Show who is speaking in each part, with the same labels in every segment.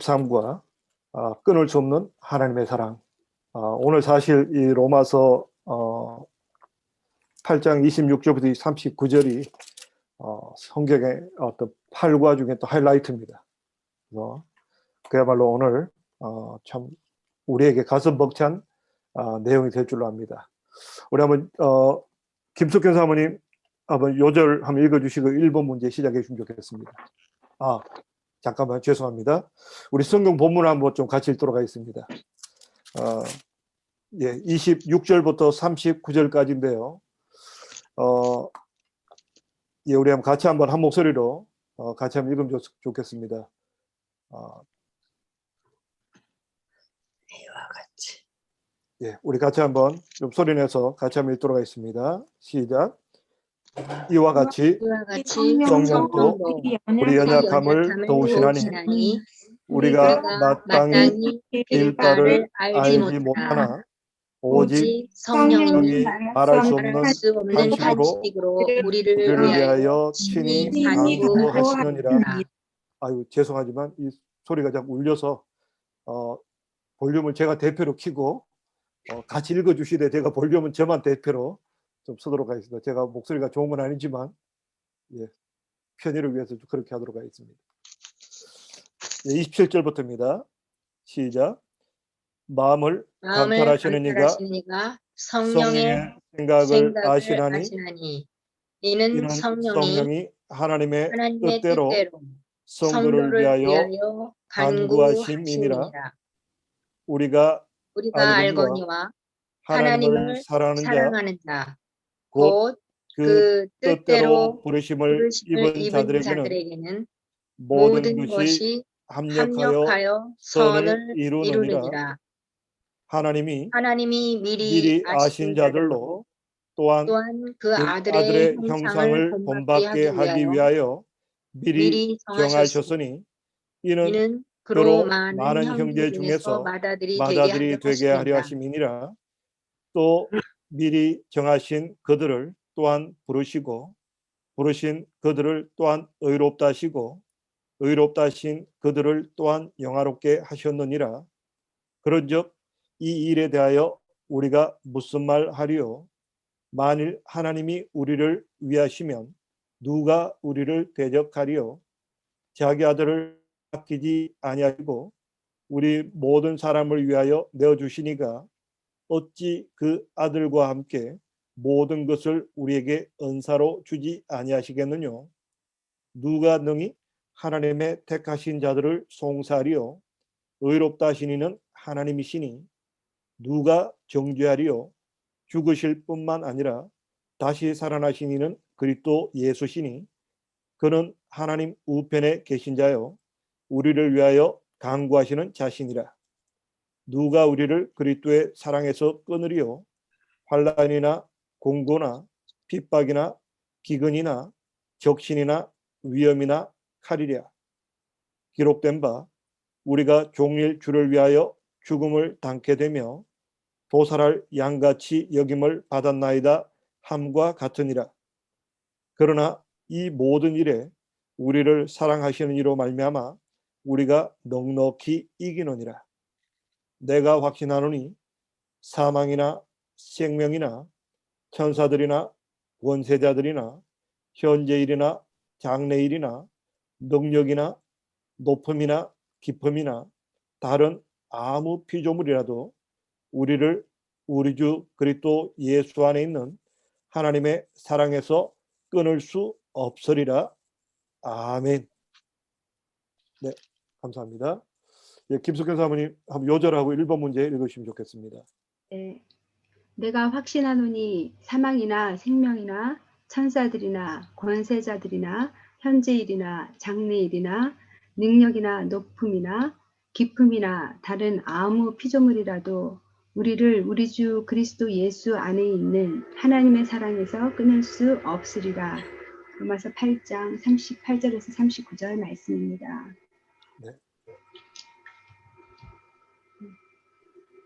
Speaker 1: 삶과 끊을 수 없는 하나님의 사랑. 오늘 사실 이 로마서 8장 26절부터 39절이 성경의 어떤 팔과 중에 또 하이라이트입니다. 그래서 그야말로 오늘 참 우리에게 가슴 벅찬 내용이 될 줄로 압니다. 우리 한번 김석현 사모님 한번 요절 한번 읽어주시고 1번 문제 시작해 주시면 좋겠습니다. 잠깐만 죄송합니다. 우리 성경 본문 한번 좀 같이 읽도록 하겠습니다. 26절부터 39절까지인데요. 우리 한번 같이 한번 한 목소리로 같이 한번 읽으면 좋겠습니다.
Speaker 2: 이와 같이.
Speaker 1: 우리 같이 한번 좀 소리내서 같이 한번 읽도록 하겠습니다. 시작. 이와 같이 성령도 우리 연약함을 도우시나니 우리가 마땅히 일바를 알지 못하나 오직 성령이 말할 수 없는 탄식으로 우리를 위하여 친히 간구하시느니라. 아유 죄송하지만 이 소리가 자꾸 울려서 볼륨을 제가 대표로 켜고 같이 읽어주시되 제가 볼륨은 저만 대표로 좀 쓰도록 하겠습니다. 제가 목소리가 좋은 건 아니지만 편의를 위해서 그렇게 하도록 하겠습니다. 27절부터입니다. 시작. 마음을 감찰하시는 이가 성령의 생각을 아시나니 이는 성령이 하나님의 뜻대로 성도를 위하여 간구하심이니라. 우리가 알거니와 하나님을 사랑하는 자 곧 그 뜻대로 부르심을 입은 자들에게는 모든 것이 합력하여 선을 이루느니라. 하나님이 미리 아신 자들로 또한 그 아들의 형상을 본받게 하기 위하여 미리 정하셨으니 이는 그로 많은 형제 중에서 맏아들이 되게 하려 하심이니라. 또 미리 정하신 그들을 또한 부르시고 부르신 그들을 또한 의롭다 하시고 의롭다 하신 그들을 또한 영화롭게 하셨느니라. 그런즉 이 일에 대하여 우리가 무슨 말 하리요? 만일 하나님이 우리를 위하시면 누가 우리를 대적하리요? 자기 아들을 아끼지 아니하시고 우리 모든 사람을 위하여 내어주시니가 어찌 그 아들과 함께 모든 것을 우리에게 은사로 주지 아니하시겠느냐? 누가 능히 하나님의 택하신 자들을 송사하리요? 의롭다 하시니는 하나님이시니 누가 정죄하리요? 죽으실 뿐만 아니라 다시 살아나시니는 그리스도 예수시니 그는 하나님 우편에 계신 자요 우리를 위하여 간구하시는 자신이라. 누가 우리를 그리스도의 사랑에서 끊으리요? 환난이나 공고나 핍박이나 기근이나 적신이나 위험이나 칼이랴. 기록된 바 우리가 종일 주를 위하여 죽음을 당케 되며 도살할 양같이 여김을 받았나이다 함과 같으니라. 그러나 이 모든 일에 우리를 사랑하시는 이로 말미암아 우리가 넉넉히 이기느니라. 내가 확신하노니 사망이나 생명이나 천사들이나 권세자들이나 현재일이나 장래일이나 능력이나 높음이나 깊음이나 다른 아무 피조물이라도 우리를 우리 주 그리스도 예수 안에 있는 하나님의 사랑에서 끊을 수 없으리라. 아멘. 네, 감사합니다. 김석현 사모님 한번 요절하고 1번 문제 읽으시면 좋겠습니다.
Speaker 3: 네, 내가 확신하노니 사망이나 생명이나 천사들이나 권세자들이나 현재일이나 장래일이나 능력이나 높음이나 깊음이나 다른 아무 피조물이라도 우리를 우리 주 그리스도 예수 안에 있는 하나님의 사랑에서 끊을 수 없으리라. 로마서 8장 38절에서 39절 말씀입니다.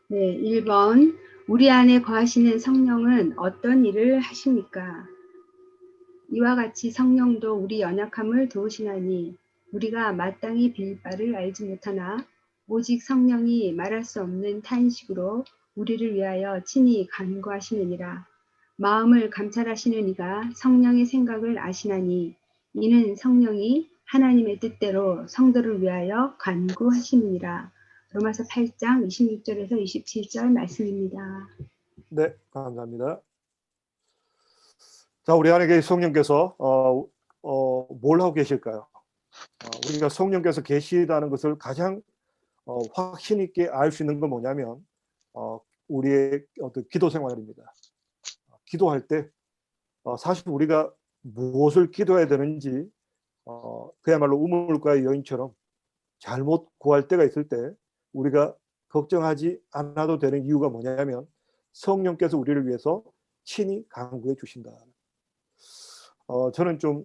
Speaker 3: 네, 1번. 우리 안에 거하시는 성령은 어떤 일을 하십니까? 이와 같이 성령도 우리 연약함을 도우시나니 우리가 마땅히 빌 바를 알지 못하나 오직 성령이 말할 수 없는 탄식으로 우리를 위하여 친히 간구하시느니라. 마음을 감찰하시는 이가 성령의 생각을 아시나니 이는 성령이 하나님의 뜻대로 성도를 위하여 간구하시느니라. 로마서 8장 26절에서 27절 말씀입니다.
Speaker 1: 네, 감사합니다. 자, 우리 안에 계신 성령께서 뭘 하고 계실까요? 우리가 성령께서 계시다는 것을 가장 확신 있게 알 수 있는 건 뭐냐면 우리의 어떤 기도 생활입니다. 기도할 때 사실 우리가 무엇을 기도해야 되는지 그야말로 우물가의 여인처럼 잘못 구할 때가 있을 때 우리가 걱정하지 않아도 되는 이유가 뭐냐면 성령께서 우리를 위해서 친히 간구해 주신다. 저는 좀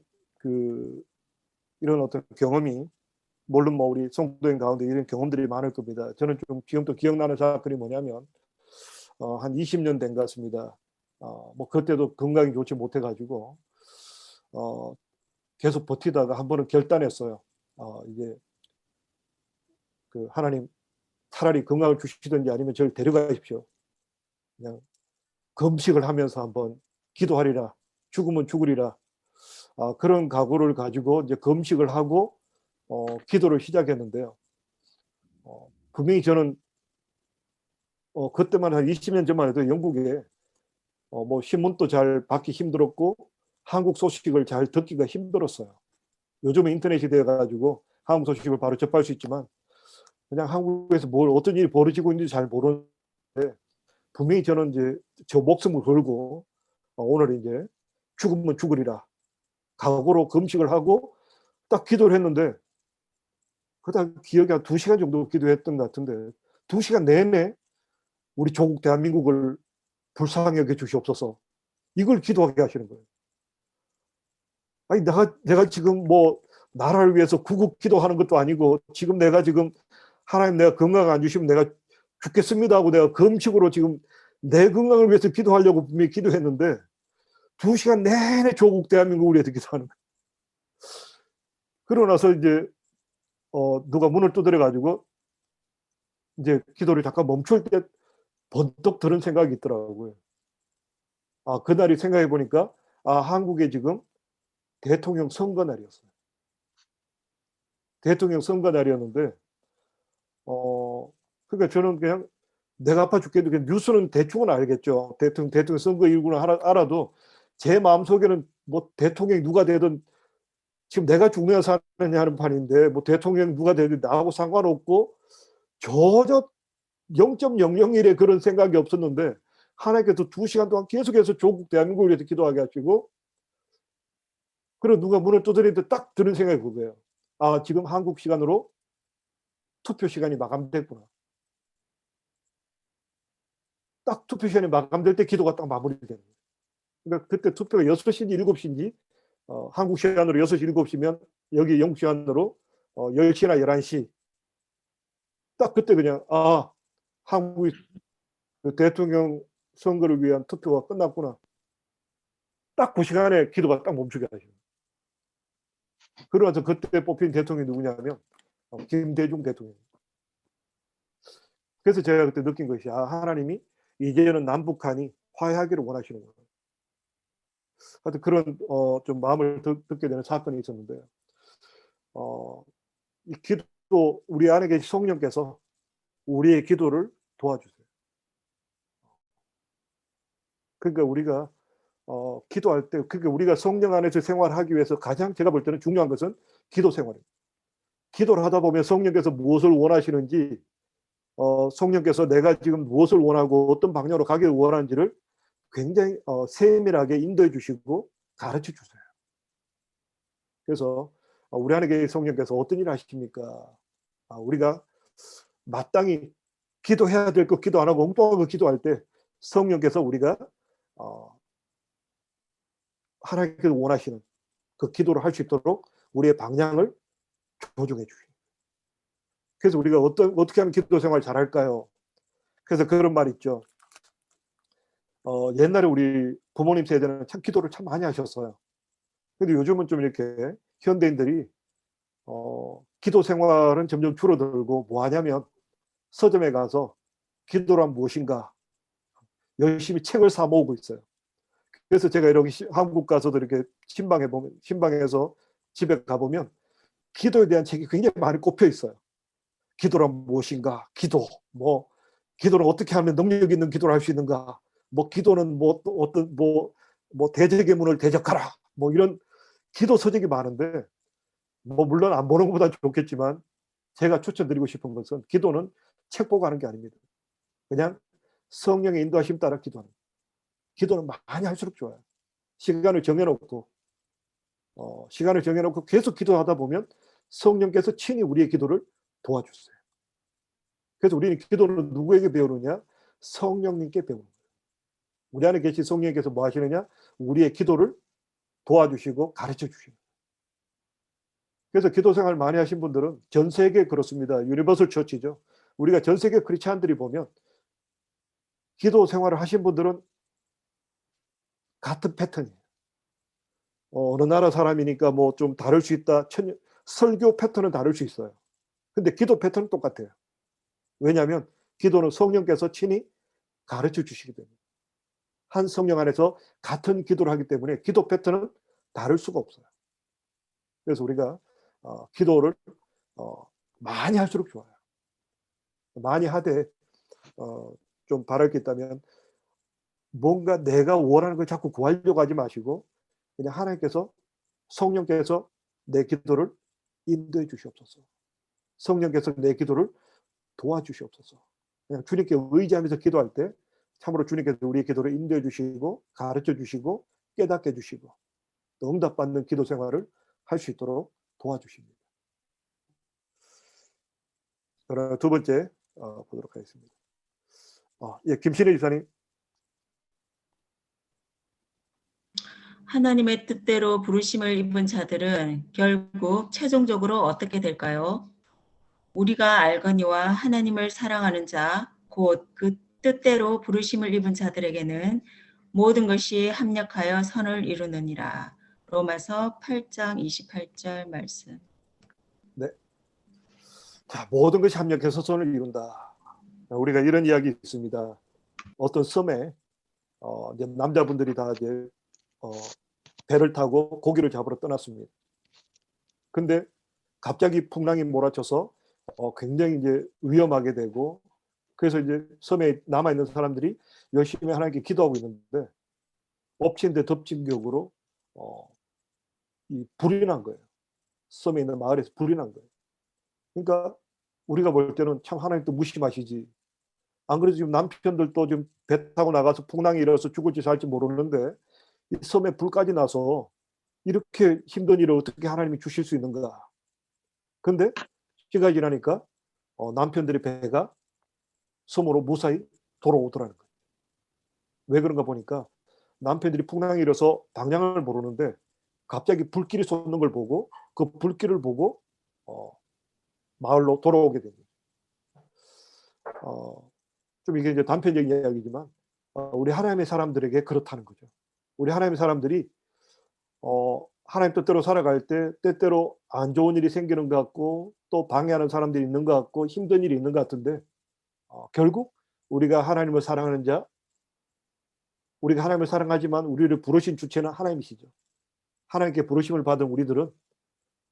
Speaker 1: 이런 어떤 경험이, 물론 뭐 우리 성도인 가운데 이런 경험들이 많을 겁니다. 저는 좀 지금도 기억나는 사건이 뭐냐면 한 20년 된 것 같습니다. 뭐 그때도 건강이 좋지 못해가지고 계속 버티다가 한 번은 결단했어요. 이게 하나님 차라리 건강을 주시든지 아니면 저를 데려가십시오. 그냥 금식을 하면서 한번 기도하리라. 죽으면 죽으리라. 그런 각오를 가지고 이제 금식을 하고 기도를 시작했는데요. 분명히 저는 그때만 한 20년 전만 해도 영국에 뭐 신문도 잘 받기 힘들었고 한국 소식을 잘 듣기가 힘들었어요. 요즘은 인터넷이 되어가지고 한국 소식을 바로 접할 수 있지만 그냥 한국에서 어떤 일이 벌어지고 있는지 잘 모르는데 분명히 저는 이제 저 목숨을 걸고 오늘 이제 죽으면 죽으리라 각오로 금식을 하고 딱 기도를 했는데 그다 기억이 한 2시간 정도 기도했던 것 같은데 2시간 내내 우리 조국 대한민국을 불쌍히 여겨 주시옵소서 이걸 기도하게 하시는 거예요. 아니 내가 지금 뭐 나라를 위해서 구국 기도하는 것도 아니고 지금 내가 지금 하나님 내가 건강 안 주시면 내가 죽겠습니다 하고 내가 금식으로 지금 내 건강을 위해서 기도하려고 분명히 기도했는데 2시간 내내 조국 대한민국을 위해서 기도하는 거예요. 그러고 나서 이제 누가 문을 두드려 가지고 이제 기도를 잠깐 멈출 때 번뜩 들은 생각이 있더라고요. 그날이 생각해 보니까 한국에 지금 대통령 선거 날이었어요. 대통령 선거 날이었는데 그러니까 저는 그냥 내가 아파 죽겠는데 그냥 뉴스는 대충은 알겠죠. 대통령 선거 일구는 알아도 제 마음속에는 뭐 대통령이 누가 되든 지금 내가 죽느냐 사느냐 하는 판인데 뭐 대통령 누가 되든 나하고 상관없고 저저 0.001의 그런 생각이 없었는데 하나님께서 2시간 동안 계속해서 조국 대한민국을 위해서 기도하게 하시고 그리고 누가 문을 두드리는데 딱 드는 생각이 그거예요. 지금 한국 시간으로 투표 시간이 마감됐구나. 딱 투표 시간이 마감될 때 기도가 딱 마무리되는 거예요. 그러니까 그때 투표가 6시인지 7시인지 한국 시간으로 6시 7시면 여기 영국 시간으로 10시나 11시 딱 그때 그냥 한국의 그 대통령 선거를 위한 투표가 끝났구나. 딱 그 시간에 기도가 딱 멈추게 하시고 그러면서 그때 뽑힌 대통령이 누구냐면 김대중 대통령. 그래서 제가 그때 느낀 것이 하나님이 이제는 남북한이 화해하기를 원하시는구나. 하여튼 그런 좀 마음을 듣게 되는 사건이 있었는데요. 이 기도 우리 안에 계신 성령께서 우리의 기도를 도와주세요. 그러니까 우리가 기도할 때 그러니까 우리가 성령 안에서 생활하기 위해서 가장 제가 볼 때는 중요한 것은 기도 생활입니다. 기도를 하다 보면 성령께서 무엇을 원하시는지 성령께서 내가 지금 무엇을 원하고 어떤 방향으로 가기를 원하는지를 굉장히 세밀하게 인도해 주시고 가르쳐 주세요. 그래서 우리 안에 계신 성령께서 어떤 일을 하십니까? 우리가 마땅히 기도해야 될 거 기도 안 하고 엉뚱한 거 기도할 때 성령께서 우리가 하나님께서 원하시는 그 기도를 할 수 있도록 우리의 방향을 조정해 주십니다. 그래서 우리가 어떻게 하면 기도 생활 잘할까요? 그래서 그런 말 있죠. 옛날에 우리 부모님 세대는 참 기도를 참 많이 하셨어요. 근데 요즘은 좀 이렇게 현대인들이 기도 생활은 점점 줄어들고 뭐 하냐면 서점에 가서 기도란 무엇인가 열심히 책을 사 모으고 있어요. 그래서 제가 이렇게 한국 가서도 이렇게 신방에서 집에 가보면 기도에 대한 책이 굉장히 많이 꼽혀 있어요. 기도란 무엇인가, 기도, 뭐 기도는 어떻게 하면 능력 있는 기도를 할 수 있는가, 뭐 기도는 뭐 어떤 뭐 대적의 문을 대적하라, 뭐 이런 기도 서적이 많은데, 뭐 물론 안 보는 것보다 좋겠지만 제가 추천드리고 싶은 것은 기도는 책 보고 하는 게 아닙니다. 그냥 성령의 인도하심 따라 기도하는. 기도는 많이 할수록 좋아요. 시간을 정해놓고 계속 기도하다 보면 성령께서 친히 우리의 기도를 도와주세요. 그래서 우리는 기도를 누구에게 배우느냐? 성령님께 배우는 거예요. 우리 안에 계신 성령께서 뭐 하시느냐? 우리의 기도를 도와주시고 가르쳐 주시는 거예요. 그래서 기도 생활 많이 하신 분들은 전 세계에 그렇습니다. 유니버설 처치죠. 우리가 전 세계 크리스찬들이 보면 기도 생활을 하신 분들은 같은 패턴이에요. 어느 나라 사람이니까 뭐 좀 다를 수 있다. 설교 패턴은 다를 수 있어요. 근데 기도 패턴은 똑같아요. 왜냐하면 기도는 성령께서 친히 가르쳐 주시기 때문에, 한 성령 안에서 같은 기도를 하기 때문에 기도 패턴은 다를 수가 없어요. 그래서 우리가 기도를 많이 할수록 좋아요. 많이 하되 좀 바랄 게 있다면 뭔가 내가 원하는 걸 자꾸 구하려고 하지 마시고 그냥 하나님께서, 성령께서 내 기도를 인도해 주시옵소서. 성령께서 내 기도를 도와주시옵소서. 그냥 주님께 의지하면서 기도할 때 참으로 주님께서 우리의 기도를 인도해 주시고 가르쳐 주시고 깨닫게 해주시고 또 응답받는 기도 생활을 할 수 있도록 도와주십니다. 그럼 두 번째 보도록 하겠습니다. 예, 김신혜 집사님.
Speaker 2: 하나님의 뜻대로 부르심을 입은 자들은 결국 최종적으로 어떻게 될까요? 우리가 알거니와 하나님을 사랑하는 자, 곧 그 뜻대로 부르심을 입은 자들에게는 모든 것이 합력하여 선을 이루느니라. 로마서 8장 28절 말씀.
Speaker 1: 네. 자, 모든 것이 합력해서 선을 이룬다. 우리가 이런 이야기 있습니다. 어떤 섬에 이제 남자분들이 다 이제 배를 타고 고기를 잡으러 떠났습니다. 근데 갑자기 풍랑이 몰아쳐서 굉장히 이제 위험하게 되고, 그래서 이제 섬에 남아 있는 사람들이 열심히 하나님께 기도하고 있는데 엎친 데 덮친 격으로 이 불이 난 거예요. 섬에 있는 마을에서 불이 난 거예요. 그러니까 우리가 볼 때는 참 하나님도 무심하시지. 안 그래도 지금 남편들도 지금 배 타고 나가서 풍랑이 일어서 죽을지 살지 모르는데 이 섬에 불까지 나서 이렇게 힘든 일을 어떻게 하나님이 주실 수 있는가. 근데 시간이 지나니까 남편들의 배가 섬으로 무사히 돌아오더라는 거예요. 왜 그런가 보니까 남편들이 풍랑이 일어서 방향을 모르는데 갑자기 불길이 솟는 걸 보고 그 불길을 보고 마을로 돌아오게 됩니다. 좀 이게 이제 단편적인 이야기지만 우리 하나님의 사람들에게 그렇다는 거죠. 우리 하나님의 사람들이 하나님 뜻대로 살아갈 때 때때로 안 좋은 일이 생기는 것 같고 또 방해하는 사람들이 있는 것 같고 힘든 일이 있는 것 같은데 결국 우리가 하나님을 사랑하는 자, 우리가 하나님을 사랑하지만 우리를 부르신 주체는 하나님이시죠. 하나님께 부르심을 받은 우리들은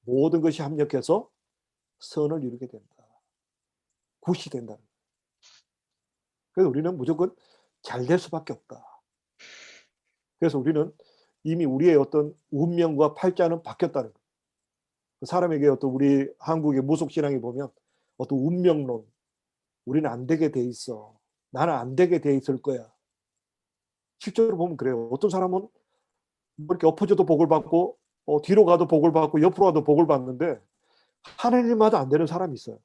Speaker 1: 모든 것이 합력해서 선을 이루게 된다. 굿이 된다. 그래서 우리는 무조건 잘 될 수밖에 없다. 그래서 우리는 이미 우리의 어떤 운명과 팔자는 바뀌었다는 거예요. 그 사람에게 어떤 우리 한국의 무속신앙에 보면 어떤 운명론, 우리는 안 되게 돼 있어. 나는 안 되게 돼 있을 거야. 실제로 보면 그래요. 어떤 사람은 뭐 이렇게 엎어져도 복을 받고 뒤로 가도 복을 받고 옆으로 가도 복을 받는데 하나님마다 안 되는 사람이 있어요.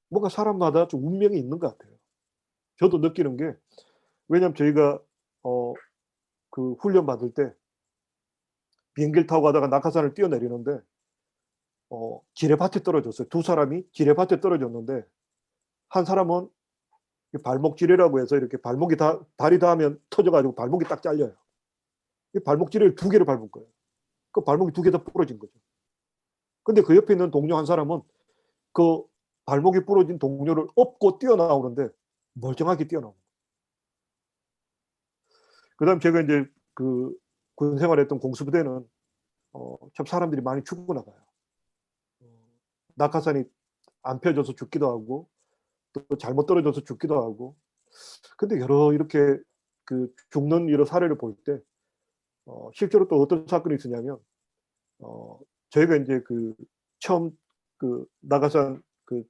Speaker 1: 뭔가 사람마다 좀 운명이 있는 것 같아요. 저도 느끼는 게, 왜냐하면 저희가 그 훈련 받을 때 비행기를 타고 가다가 낙하산을 뛰어내리는데 지뢰밭에 떨어졌어요. 두 사람이 지뢰밭에 떨어졌는데 한 사람은 발목 지뢰라고 해서 이렇게 발목이 다리 닿으면 터져가지고 발목이 딱 잘려요. 이 발목 지뢰를 두 개를 밟은 거예요. 그 발목이 두 개 다 부러진 거죠. 근데 그 옆에 있는 동료 한 사람은 그 발목이 부러진 동료를 업고 뛰어나오는데 멀쩡하게 뛰어나옵니다. 그다음 제가 이제 그 군 생활했던 공수부대는 참 사람들이 많이 죽고 나가요. 낙하산이 안 펴져서 죽기도 하고 또 잘못 떨어져서 죽기도 하고. 근데 여러 이렇게 그 죽는 이런 사례를 볼 때 실제로 또 어떤 사건이 있었냐면 저희가 이제 그 처음 그 낙하산 그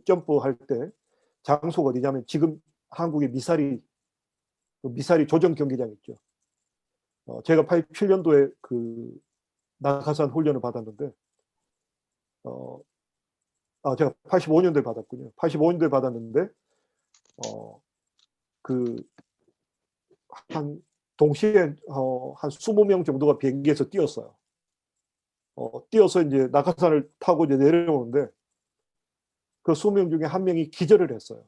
Speaker 1: 점프할 때 장소가 어디냐면 지금 한국의 미사리 조정 경기장 있죠. 제가 87년도에 그 낙하산 훈련을 받았는데 제가 85년도에 받았군요. 85년도에 받았는데 그 한 동시에 한 20명 정도가 비행기에서 뛰었어요. 뛰어서 이제 낙하산을 타고 이제 내려오는데 그 20명 중에 한 명이 기절을 했어요.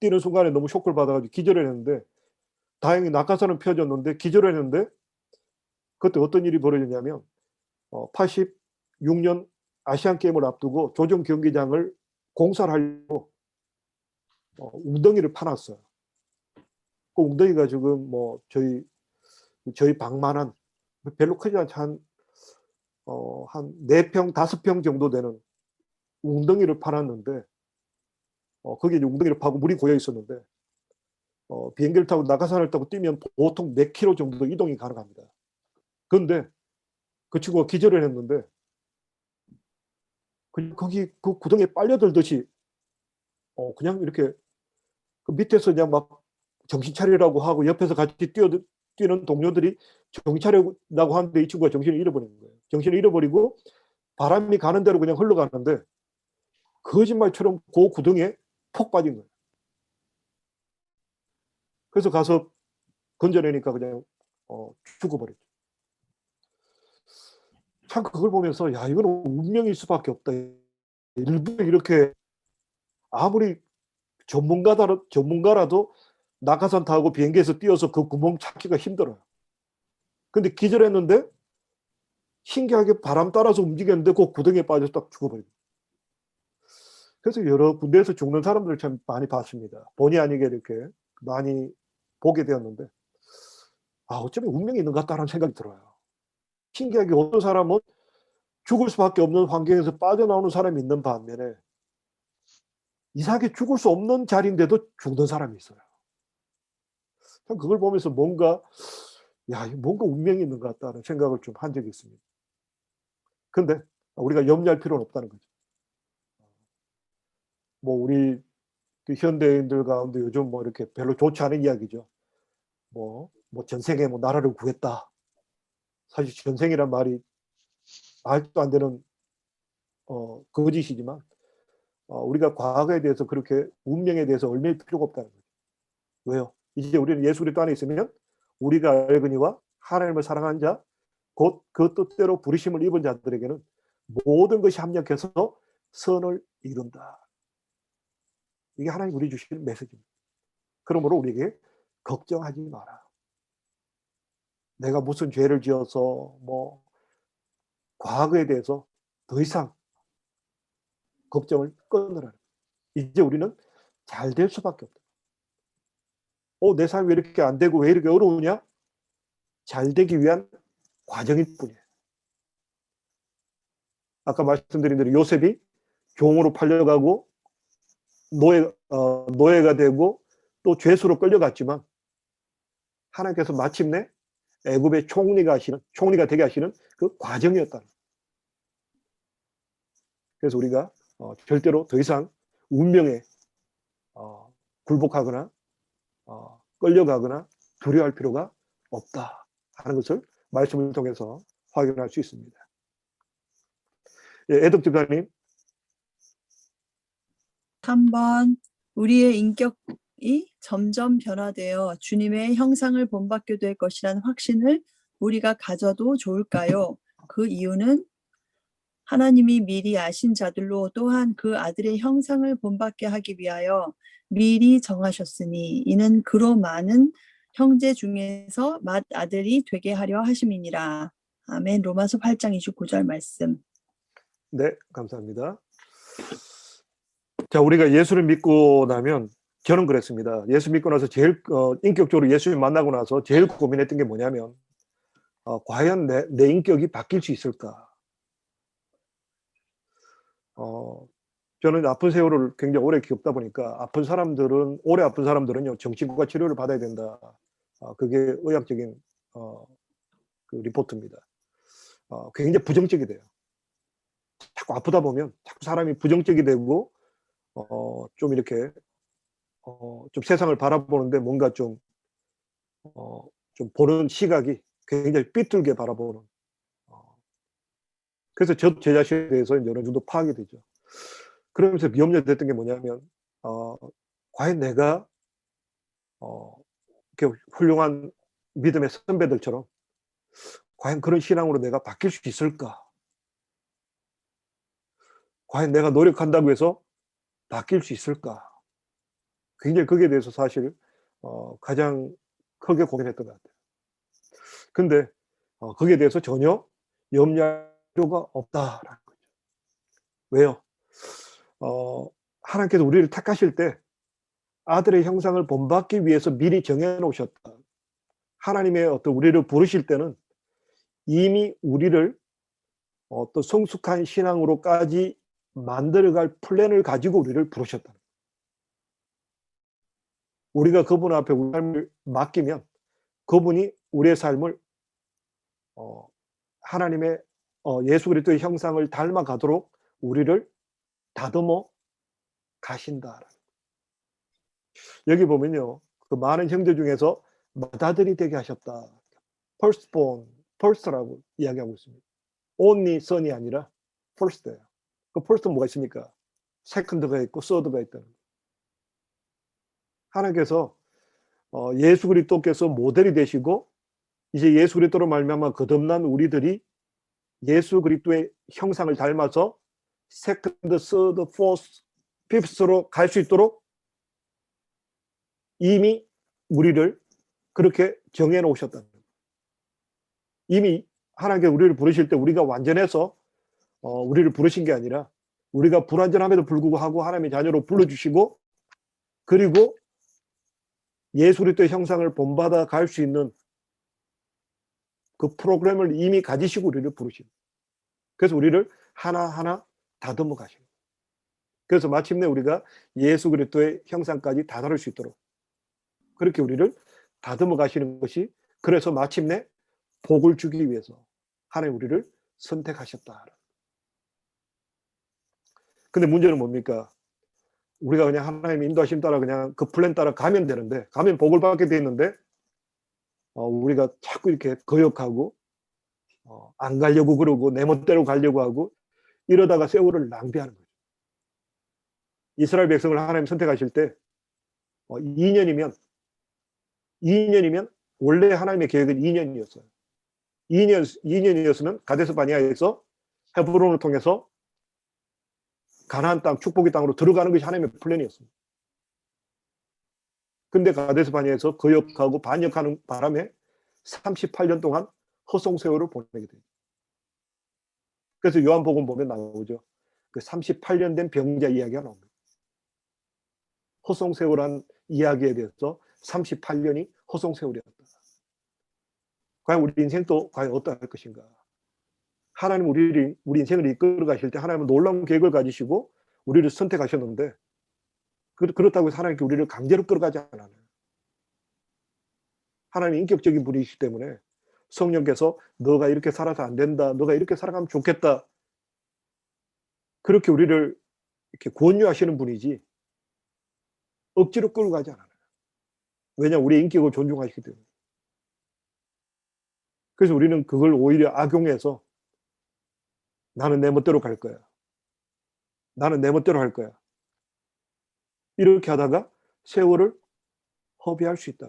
Speaker 1: 뛰는 순간에 너무 쇼크를 받아가지고 기절을 했는데 다행히 낙하산은 펴졌는데 기절을 했는데 그때 어떤 일이 벌어졌냐면 86년 아시안 게임을 앞두고 조정 경기장을 공사를 하려고 웅덩이를 파놨어요. 그 웅덩이가 지금 뭐 저희 방만한 별로 크지 않지 한 4평, 5평 정도 되는 웅덩이를 파놨는데 거기에 이제 웅덩이를 파고 물이 고여 있었는데 비행기를 타고 낙하산을 타고 뛰면 보통 몇 킬로 정도 이동이 가능합니다. 그런데 그 친구가 기절을 했는데 거기 그 구덩이에 빨려들듯이 그냥 이렇게 그 밑에서 그냥 막 정신 차리라고 하고 옆에서 같이 뛰는 동료들이 정신 차리라고 하는데 이 친구가 정신을 잃어버리는 거예요. 정신을 잃어버리고 바람이 가는 대로 그냥 흘러가는데 거짓말처럼 그 구덩이에 폭 빠진 거예요. 그래서 가서 건져내니까 그냥 죽어버렸죠. 참 그걸 보면서 야 이거는 운명일 수밖에 없다. 일부 이렇게 아무리 전문가라도 낙하산 타고 비행기에서 뛰어서 그 구멍 찾기가 힘들어요. 근데 기절했는데 신기하게 바람 따라서 움직였는데 그 구덩이에 빠져서 딱 죽어버려요. 그래서 여러 군데에서 죽는 사람들을 참 많이 봤습니다. 본의 아니게 이렇게 많이 보게 되었는데 어쩌면 운명이 있는 것 같다는 생각이 들어요. 신기하게 어떤 사람은 죽을 수밖에 없는 환경에서 빠져나오는 사람이 있는 반면에 이상하게 죽을 수 없는 자리인데도 죽는 사람이 있어요. 참 그걸 보면서 뭔가 운명이 있는 것 같다는 생각을 좀 한 적이 있습니다. 근데 우리가 염려할 필요는 없다는 거죠. 뭐 우리 그 현대인들 가운데 요즘 뭐 이렇게 별로 좋지 않은 이야기죠. 뭐 전생에 뭐 나라를 구했다. 사실 전생이란 말이 말도 안 되는 거짓이지만 우리가 과거에 대해서 그렇게 운명에 대해서 얽매일 필요가 없다는 거죠. 왜요? 이제 우리는 예수 그리스도 안에 있으면 우리가 알거니와 하나님을 사랑하는 자 곧 그 뜻대로 부르심을 입은 자들에게는 모든 것이 합력해서 선을 이룬다. 이게 하나님 우리 주시는 메시지입니다. 그러므로 우리에게 걱정하지 마라. 내가 무슨 죄를 지어서 뭐 과거에 대해서 더 이상 걱정을 끊으라. 이제 우리는 잘 될 수밖에 없다. 내 삶이 왜 이렇게 안 되고 왜 이렇게 어려우냐? 잘 되기 위한 과정일 뿐이에요. 아까 말씀드린 대로 요셉이 종으로 팔려가고 노예가 되고 또 죄수로 끌려갔지만 하나님께서 마침내 애굽의 총리가 되게 하시는 그 과정이었다. 그래서 우리가 절대로 더 이상 운명에 굴복하거나 끌려가거나 두려워할 필요가 없다 하는 것을 말씀을 통해서 확인할 수 있습니다. 예, 애덕 집사님.
Speaker 4: 3번 우리의 인격이 점점 변화되어 주님의 형상을 본받게 될 것이라는 확신을 우리가 가져도 좋을까요? 그 이유는 하나님이 미리 아신 자들로 또한 그 아들의 형상을 본받게 하기 위하여 미리 정하셨으니 이는 그로 많은 형제 중에서 맏아들이 되게 하려 하심이니라. 아멘. 로마서 8장 29절 말씀.
Speaker 1: 네, 감사합니다. 자, 우리가 예수를 믿고 나면 저는 그랬습니다. 예수 믿고 나서 제일 인격적으로 예수를 만나고 나서 제일 고민했던 게 뭐냐면 과연 내 인격이 바뀔 수 있을까? 저는 아픈 세월을 굉장히 오래 겪다 보니까 오래 아픈 사람들은요 정신과 치료를 받아야 된다. 그게 의학적인 그 리포트입니다. 굉장히 부정적이 돼요. 자꾸 아프다 보면 자꾸 사람이 부정적이 되고 좀 이렇게 좀 세상을 바라보는데 뭔가 좀 보는 시각이 굉장히 삐뚤게 바라보는. 그래서 저도 제 자신에 대해서 어느 정도 파악이 되죠. 그러면서 염려됐던 게 뭐냐면 과연 내가 이렇게 훌륭한 믿음의 선배들처럼 과연 그런 신앙으로 내가 바뀔 수 있을까? 과연 내가 노력한다고 해서 바뀔 수 있을까? 굉장히 거기에 대해서 사실 가장 크게 고민했던 것 같아요. 근데 거기에 대해서 전혀 염려할 필요가 없다라는 거죠. 왜요? 하나님께서 우리를 택하실 때 아들의 형상을 본받기 위해서 미리 정해놓으셨다. 하나님의 어떤 우리를 부르실 때는 이미 우리를 어떤 성숙한 신앙으로까지 만들어갈 플랜을 가지고 우리를 부르셨다. 우리가 그분 앞에 우리 삶을 맡기면 그분이 우리의 삶을 하나님의 예수 그리스도의 형상을 닮아가도록 우리를 다듬어 가신다. 여기 보면요, 그 많은 형제 중에서 맏아들이 되게 하셨다. first라고 이야기하고 있습니다. only son이 아니라 first예요. 그 first는 뭐가 있습니까? second가 있고 third가 있다는 거예요. 하나님께서 예수 그리스도께서 모델이 되시고 이제 예수 그리스도로 말미암아 거듭난 우리들이 예수 그리스도의 형상을 닮아서 second, third, fourth, fifth로 갈 수 있도록 이미 우리를 그렇게 정해 놓으셨다는 거예요. 이미 하나님께서 우리를 부르실 때 우리가 완전해서 우리를 부르신 게 아니라 우리가 불완전함에도 불구하고 하나님의 자녀로 불러주시고 그리고 예수 그리스도의 형상을 본받아 갈 수 있는 그 프로그램을 이미 가지시고 우리를 부르십니다. 그래서 우리를 하나하나 다듬어 가십니다. 그래서 마침내 우리가 예수 그리스도의 형상까지 다다를 수 있도록 그렇게 우리를 다듬어 가시는 것이 그래서 마침내 복을 주기 위해서 하나님 우리를 선택하셨다. 근데 문제는 뭡니까? 우리가 그냥 하나님의 인도하심 따라 그냥 그 플랜 따라 가면 되는데 가면 복을 받게 돼 있는데 우리가 자꾸 이렇게 거역하고 안 가려고 그러고 내 멋대로 가려고 하고 이러다가 세월을 낭비하는 거죠. 이스라엘 백성을 하나님 선택하실 때 2년이면 원래 하나님의 계획은 2년이었어요. 2년이었으면 가데스 바네아에서 헤브론을 통해서 가나안 땅, 축복의 땅으로 들어가는 것이 하나님의 플랜이었습니다. 근데 가데스 바네아에서 거역하고 반역하는 바람에 38년 동안 허송세월을 보내게 돼요. 그래서 요한복음 보면 나오죠. 그 38년 된 병자 이야기가 나옵니다. 허송세월한 이야기에 대해서 38년이 허송세월이었다. 과연 우리 인생도 과연 어떠할 것인가? 하나님 우리 인생을 이끌어 가실 때 하나님은 놀라운 계획을 가지시고 우리를 선택하셨는데 그렇다고 해서 하나님께 우리를 강제로 끌어가지 않아요. 하나님 인격적인 분이시기 때문에 성령께서 너가 이렇게 살아서 안 된다. 너가 이렇게 살아가면 좋겠다. 그렇게 우리를 이렇게 권유하시는 분이지 억지로 끌고 가지 않아요. 왜냐하면 우리의 인격을 존중하시기 때문에. 그래서 우리는 그걸 오히려 악용해서 나는 내 멋대로 갈 거야. 나는 내 멋대로 할 거야. 이렇게 하다가 세월을 허비할 수 있다.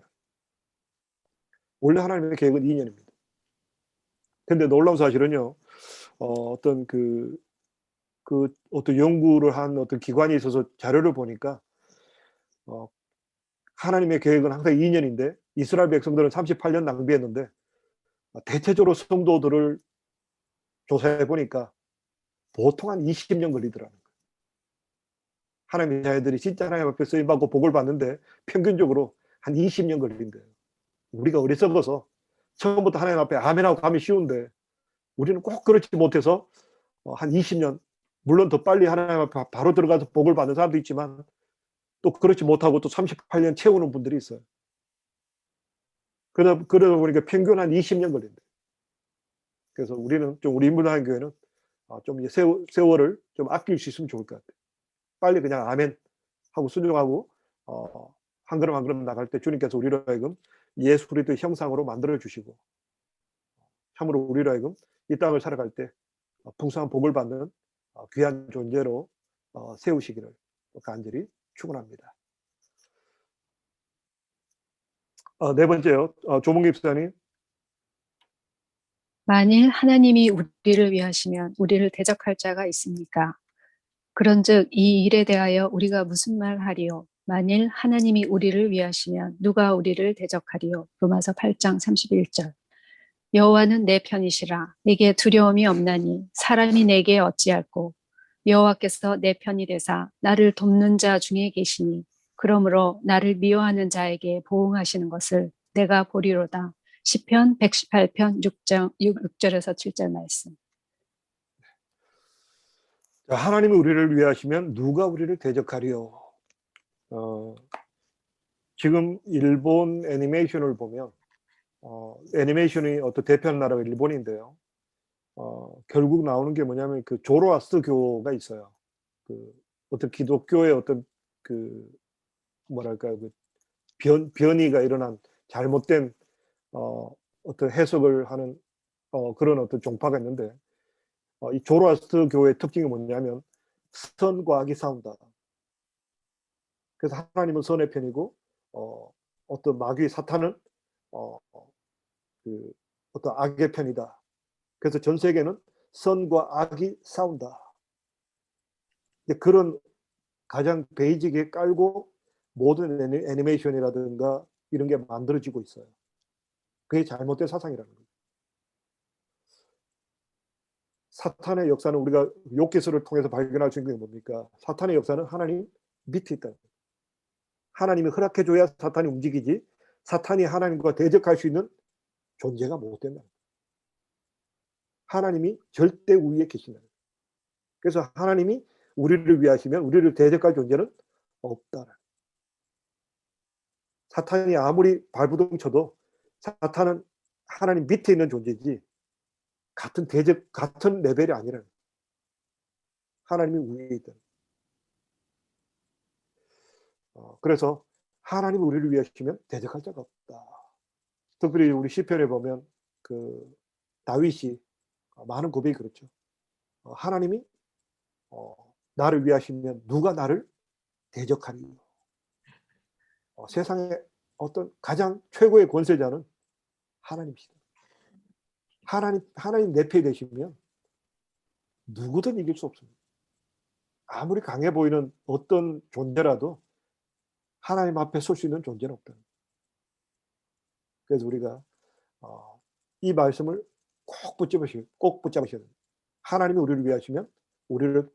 Speaker 1: 원래 하나님의 계획은 2년입니다. 근데 놀라운 사실은요, 어떤 어떤 연구를 한 어떤 기관이 있어서 자료를 보니까, 하나님의 계획은 항상 2년인데, 이스라엘 백성들은 38년 낭비했는데, 대체적으로 성도들을 조사해 보니까 보통 한 20년 걸리더라는 거예요. 하나님의 자녀들이 진짜 하나님 앞에 쓰임받고 복을 받는데 평균적으로 한 20년 걸린대요. 우리가 어리석어서 처음부터 하나님 앞에 아멘하고 가면 쉬운데 우리는 꼭 그렇지 못해서 한 20년, 물론 더 빨리 하나님 앞에 바로 들어가서 복을 받는 사람도 있지만 또 그렇지 못하고 또 38년 채우는 분들이 있어요. 그러다 보니까 평균 한 20년 걸린대요. 그래서 우리는 좀 우리 인문하는 교회는 좀 이제 세월을 좀 아낄 수 있으면 좋을 것 같아요. 빨리 그냥 아멘 하고 순종하고 한 걸음 한 걸음 나갈 때 주님께서 우리로 하여금 예수 그리스도의 형상으로 만들어 주시고 참으로 우리로 하여금 이 땅을 살아갈 때 풍성한 복을 받는 귀한 존재로 세우시기를 간절히 축원합니다. 네 번째요. 조문기 집사님.
Speaker 5: 만일 하나님이 우리를 위하시면 우리를 대적할 자가 있습니까? 그런즉 이 일에 대하여 우리가 무슨 말 하리요? 만일 하나님이 우리를 위하시면 누가 우리를 대적하리요? 로마서 8장 31절. 여호와는 내 편이시라. 내게 두려움이 없나니 사람이 내게 어찌할꼬? 여호와께서 내 편이 되사 나를 돕는 자 중에 계시니 그러므로 나를 미워하는 자에게 보응하시는 것을 내가 보리로다. 시편 118편 6절에서 7절 말씀.
Speaker 1: 하나님이 우리를 위하시면 누가 우리를 대적하리요? 지금 일본 애니메이션을 보면 애니메이션이 어떤 대표하는 나라가 일본인데요. 결국 나오는 게 뭐냐면 그 조로아스터교가 있어요. 그 어떤 기독교의 어떤 그 뭐랄까요, 그 변이가 일어난 잘못된 어떤 해석을 하는 그런 어떤 종파가 있는데 이 조로아스터교의 특징이 뭐냐면 선과 악이 싸운다. 그래서 하나님은 선의 편이고 어떤 마귀 사탄은 그 어떤 악의 편이다. 그래서 전 세계는 선과 악이 싸운다. 그런 가장 베이직에 깔고 모든 애니메이션이라든가 이런 게 만들어지고 있어요. 그게 잘못된 사상이라는 거예요. 사탄의 역사는 우리가 욥기서를 통해서 발견할 수 있는 게 뭡니까? 사탄의 역사는 하나님 밑에 있다. 하나님이 허락해줘야 사탄이 움직이지 사탄이 하나님과 대적할 수 있는 존재가 못 된다. 하나님이 절대 우위에 계신다. 그래서 하나님이 우리를 위하시면 우리를 대적할 존재는 없다. 사탄이 아무리 발부둥 쳐도 사탄은 하나님 밑에 있는 존재지 같은 대적, 같은 레벨이 아니라 하나님이 위에 있다. 그래서 하나님이 우리를 위하시면 대적할 자가 없다. 특별히 우리 시편에 보면 그 다윗이 많은 고백이 그렇죠. 하나님이 나를 위하시면 누가 나를 대적하리요. 세상의 어떤 가장 최고의 권세자는 하나님이시다. 하나님 내 편이 되시면 누구든 이길 수 없습니다. 아무리 강해 보이는 어떤 존재라도 하나님 앞에 설 수 있는 존재는 없다. 그래서 우리가 이 말씀을 꼭 붙잡으셔야 됩니다. 하나님이 우리를 위하시면 우리를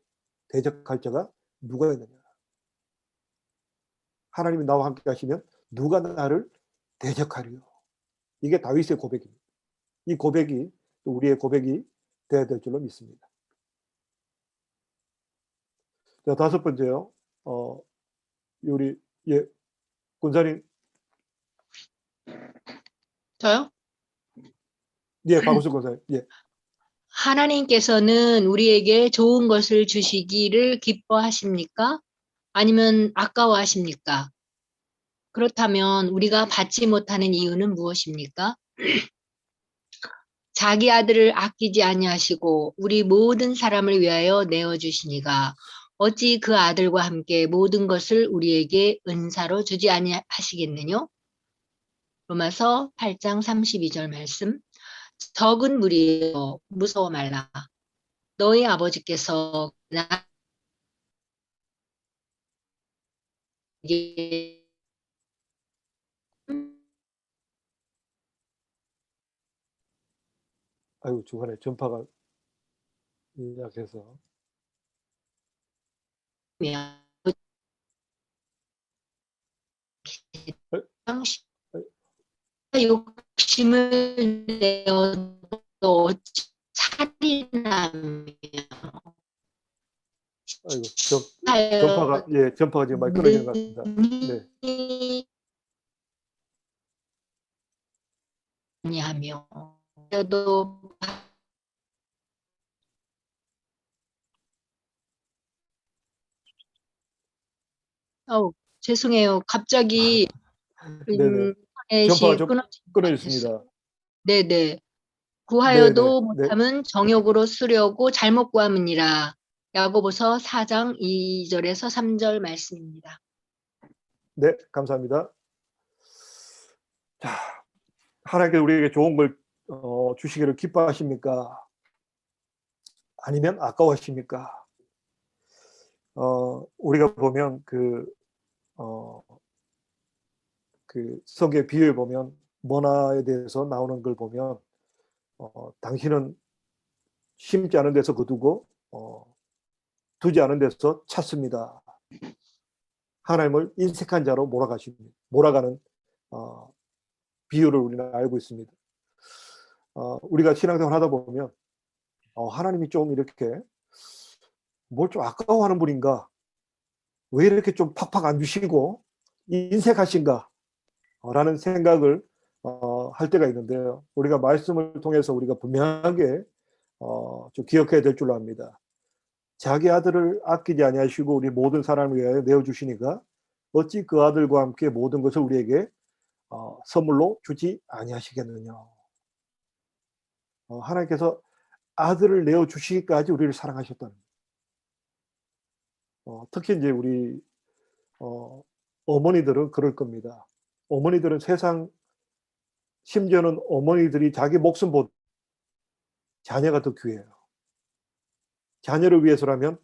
Speaker 1: 대적할 자가 누가 있느냐. 하나님이 나와 함께 하시면 누가 나를 대적하리요. 이게 다윗의 고백입니다. 이 고백이 또 우리의 고백이 되어야 될 줄로 믿습니다. 자, 다섯 번째요. 우리 군사님.
Speaker 6: 저요?
Speaker 1: 예, 박우수 군사님. 예.
Speaker 6: 하나님께서는 우리에게 좋은 것을 주시기를 기뻐하십니까? 아니면 아까워하십니까? 그렇다면 우리가 받지 못하는 이유는 무엇입니까? 자기 아들을 아끼지 아니하시고 우리 모든 사람을 위하여 내어주시니가 어찌 그 아들과 함께 모든 것을 우리에게 은사로 주지 아니하시겠느냐? 로마서 8장 32절 말씀. 적은 무리여 무서워 말라. 너희 아버지께서 나에게
Speaker 1: 아이고, 중간에 전파가 시작해서
Speaker 6: 욕심을 내어도 살인하며
Speaker 1: 아이고, 전파가 지금 많이 끊어지는 것 같습니다. 네.
Speaker 6: 아니하며 또 죄송해요. 갑자기
Speaker 1: 네네.
Speaker 6: 인터넷이
Speaker 1: 전파가 좀
Speaker 6: 끊어진 것
Speaker 1: 끊어졌습니다.
Speaker 6: 같았어요. 네네. 구하여도
Speaker 1: 네네.
Speaker 6: 못함은 정욕으로 쓰려고 잘못 구함이니라. 야고보서 4장 2절에서 3절 말씀입니다.
Speaker 1: 네, 감사합니다. 자, 하나님께서 우리에게 좋은 걸 주시기를 기뻐하십니까? 아니면 아까워하십니까? 우리가 보면 그 성경 비유에 보면 모나에 대해서 나오는 걸 보면 당신은 심지 않은 데서 거두고 두지 않은 데서 찾습니다. 하나님을 인색한 자로 몰아가는 비유를 우리는 알고 있습니다. 우리가 신앙생활 하다 보면 하나님이 좀 이렇게 뭘 좀 아까워하는 분인가? 왜 이렇게 좀 팍팍 안 주시고 인색하신가? 라는 생각을 할 때가 있는데요. 우리가 말씀을 통해서 우리가 분명하게 좀 기억해야 될 줄로 압니다. 자기 아들을 아끼지 아니하시고 우리 모든 사람을 위하여 내어주시니까 어찌 그 아들과 함께 모든 것을 우리에게 선물로 주지 아니하시겠느냐. 하나님께서 아들을 내어주시기까지 우리를 사랑하셨다는 거예요. 특히 이제 우리 어머니들은 그럴 겁니다. 어머니들은 세상, 심지어는 어머니들이 자기 목숨보다 자녀가 더 귀해요. 자녀를 위해서라면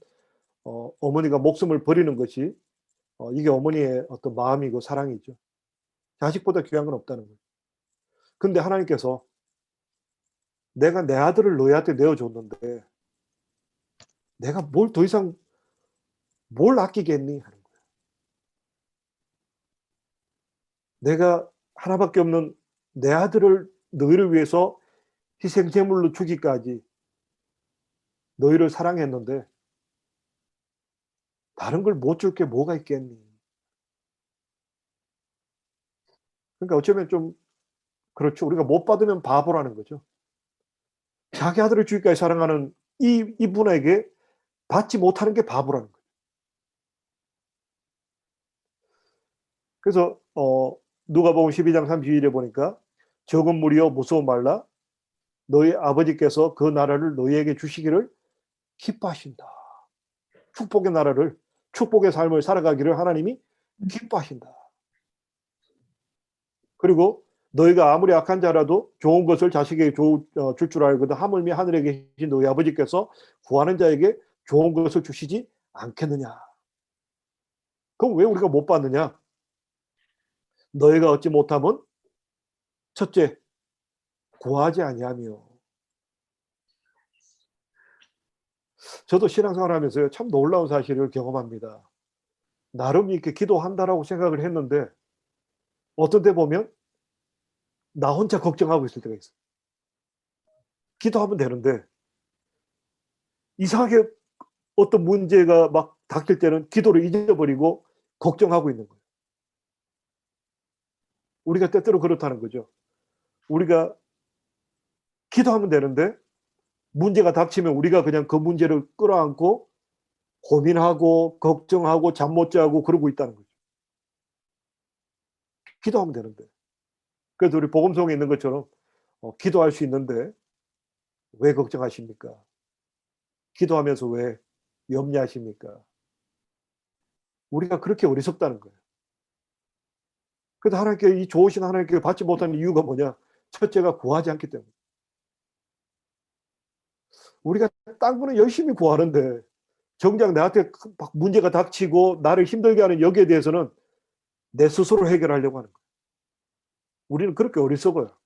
Speaker 1: 어머니가 목숨을 버리는 것이 이게 어머니의 어떤 마음이고 사랑이죠. 자식보다 귀한 건 없다는 거예요. 근데 하나님께서 내가 내 아들을 너희한테 내어줬는데 내가 뭘 더 이상 뭘 아끼겠니? 하는 거예요. 내가 하나밖에 없는 내 아들을 너희를 위해서 희생제물로 주기까지 너희를 사랑했는데 다른 걸 못 줄 게 뭐가 있겠니? 그러니까 어쩌면 좀 그렇죠. 우리가 못 받으면 바보라는 거죠. 자기 아들을 주기까지 사랑하는 이분에게 받지 못하는 게 바보라는 거예요. 그래서 누가복음 12장 32절에 보니까 적은 무리여 무서워 말라 너희 아버지께서 그 나라를 너희에게 주시기를 기뻐하신다. 축복의 나라를 축복의 삶을 살아가기를 하나님이 기뻐하신다. 그리고 너희가 아무리 악한 자라도 좋은 것을 자식에게 줄 줄 알거든 하물며 하늘에 계신 너희 아버지께서 구하는 자에게 좋은 것을 주시지 않겠느냐. 그럼 왜 우리가 못 받느냐? 너희가 얻지 못하면 첫째, 구하지 아니하며. 저도 신앙생활 하면서요, 참 놀라운 사실을 경험합니다. 나름 이렇게 기도한다라고 생각을 했는데 어떤 때 보면 나 혼자 걱정하고 있을 때가 있어요. 기도하면 되는데 이상하게 어떤 문제가 막 닥칠 때는 기도를 잊어버리고 걱정하고 있는 거예요. 우리가 때때로 그렇다는 거죠. 우리가 기도하면 되는데 문제가 닥치면 우리가 그냥 그 문제를 끌어안고 고민하고 걱정하고 잠 못 자고 그러고 있다는 거죠. 기도하면 되는데. 그래서 우리 복음성에 있는 것처럼 기도할 수 있는데 왜 걱정하십니까? 기도하면서 왜 염려하십니까? 우리가 그렇게 어리석다는 거예요. 그래서 하나님께 이 좋으신 하나님께 받지 못하는 이유가 뭐냐? 첫째가 구하지 않기 때문에. 우리가 딴 거는 열심히 구하는데 정작 나한테 막 문제가 닥치고 나를 힘들게 하는 여기에 대해서는 내 스스로 해결하려고 하는 거예요. 우리는 그렇게 어리석어요.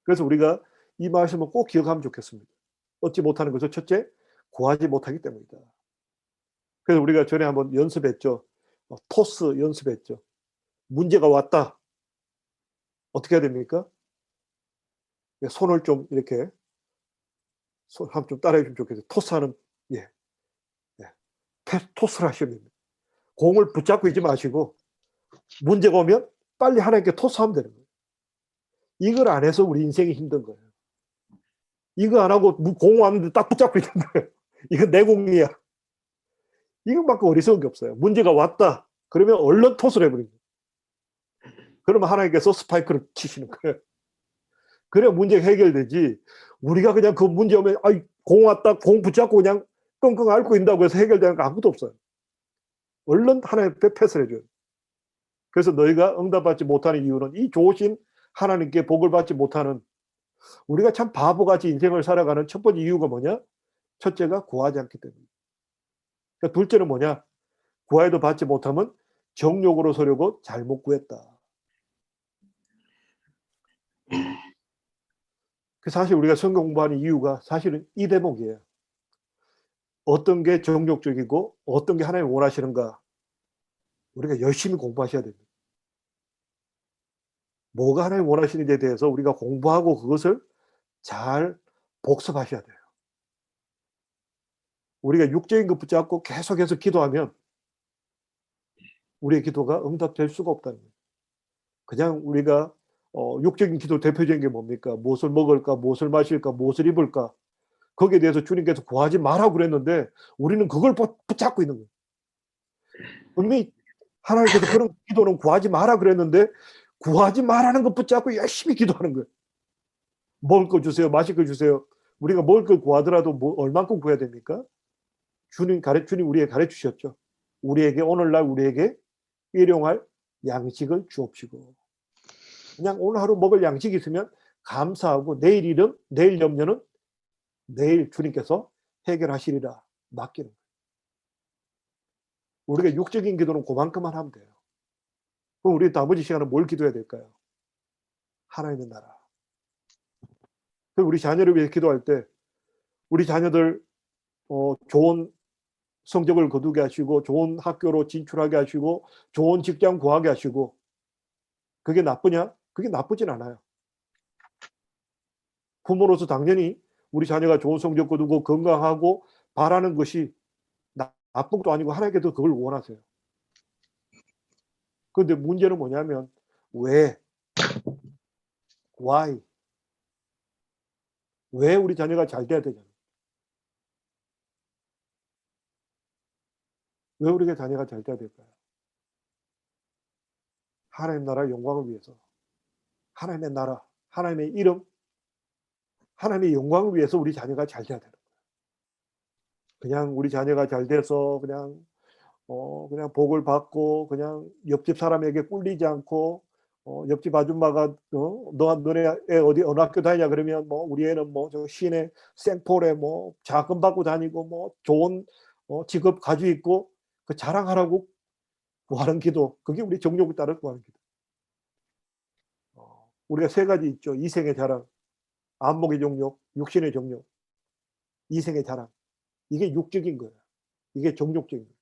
Speaker 1: 그래서 우리가 이 말씀을 꼭 기억하면 좋겠습니다. 얻지 못하는 것은 첫째, 구하지 못하기 때문이다. 그래서 우리가 전에 한번 연습했죠. 토스 연습했죠. 문제가 왔다. 어떻게 해야 됩니까? 손을 좀 이렇게 손 한번 좀 따라해 주면 좋겠어요. 토스하는 예. 토스를 하셔야 됩니다. 공을 붙잡고 있지 마시고 문제가 오면 빨리 하나님께 토스하면 되는 거예요. 이걸 안 해서 우리 인생이 힘든 거예요. 이거 안 하고 공 왔는데 딱 붙잡고 있는 거예요. 이건 내 공이야. 이것밖에 어리석은 게 없어요. 문제가 왔다. 그러면 얼른 토스를 해버립니다. 그러면 하나님께서 스파이크를 치시는 거예요. 그래야 문제가 해결되지. 우리가 그냥 그 문제 오면 공 왔다. 공 붙잡고 그냥 끙끙 앓고 있다고 해서 해결되는 거 아무것도 없어요. 얼른 하나님 패스를 해줘요. 그래서 너희가 응답받지 못하는 이유는 이 좋으신 하나님께 복을 받지 못하는 우리가 참 바보같이 인생을 살아가는 첫 번째 이유가 뭐냐? 첫째가 구하지 않기 때문이에요. 그러니까 둘째는 뭐냐? 구하여도 받지 못하면 정욕으로 서려고 잘못 구했다. 그 사실 우리가 성경 공부하는 이유가 사실은 이 대목이에요. 어떤 게 정욕적이고 어떤 게 하나님 원하시는가 우리가 열심히 공부하셔야 됩니다. 뭐가 하나님 원하시는지에 대해서 우리가 공부하고 그것을 잘 복습하셔야 돼요. 우리가 육적인 것 붙잡고 계속해서 기도하면 우리의 기도가 응답될 수가 없다는 거예요. 그냥 우리가 육적인 기도 대표적인 게 뭡니까? 무엇을 먹을까? 무엇을 마실까? 무엇을 입을까? 거기에 대해서 주님께서 구하지 말라고 그랬는데 우리는 그걸 붙잡고 있는 거예요. 분명히 하나님께서 그런 기도는 구하지 마라 그랬는데 구하지 말라는 것 붙잡고 열심히 기도하는 거예요. 먹을 거 주세요. 마실 거 주세요. 우리가 먹을 걸 구하더라도 얼만큼 구해야 됩니까? 주님 우리에게 가르치셨죠. 우리에게 오늘날 우리에게 일용할 양식을 주옵시고 그냥 오늘 하루 먹을 양식이 있으면 감사하고 내일 일은 내일 염려는 내일 주님께서 해결하시리라 맡기는 거예요. 우리가 육적인 기도는 그만큼만 하면 돼요. 그럼 우리 나머지 시간은 뭘 기도해야 될까요? 하나님의 나라. 우리 자녀를 위해 기도할 때 우리 자녀들 좋은 성적을 거두게 하시고 좋은 학교로 진출하게 하시고 좋은 직장 구하게 하시고 그게 나쁘냐? 그게 나쁘진 않아요. 부모로서 당연히 우리 자녀가 좋은 성적 거두고 건강하고 바라는 것이 나쁜 것도 아니고 하나님께서 그걸 원하세요. 그런데 문제는 뭐냐면 왜? Why? 왜 우리 자녀가 잘 돼야 되냐? 왜 우리가 자녀가 잘 돼야 될까요? 하나님 나라의 영광을 위해서 하나님의 나라, 하나님의 이름, 하나님의 영광을 위해서 우리 자녀가 잘 돼야 되는 거예요. 그냥 우리 자녀가 잘 돼서 그냥 복을 받고 그냥 옆집 사람에게 꿀리지 않고 옆집 아줌마가 너네 애 어느 학교 다니냐 그러면 우리 애는 저 시내 생폴에 자금 받고 다니고 좋은 직업 가지고 있고 그 자랑하라고 구하는 기도 그게 우리 정욕을 따라 구하는 기도. 우리가 세 가지 있죠. 이생의 자랑, 안목의 정욕, 육신의 정욕, 이생의 자랑. 이게 육적인 거예요. 이게 정욕적인 거예요.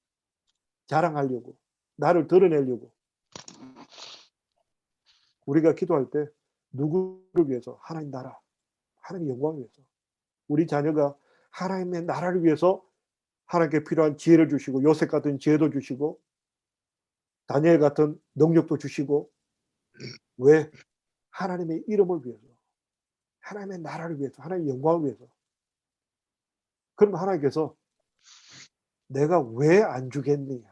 Speaker 1: 자랑하려고 나를 드러내려고 우리가 기도할 때 누구를 위해서? 하나님 나라, 하나님 영광을 위해서 우리 자녀가 하나님의 나라를 위해서 하나님께 필요한 지혜를 주시고 요셉 같은 지혜도 주시고 다니엘 같은 능력도 주시고 왜? 하나님의 이름을 위해서 하나님의 나라를 위해서 하나님의 영광을 위해서 그럼 하나님께서 내가 왜 안 주겠니?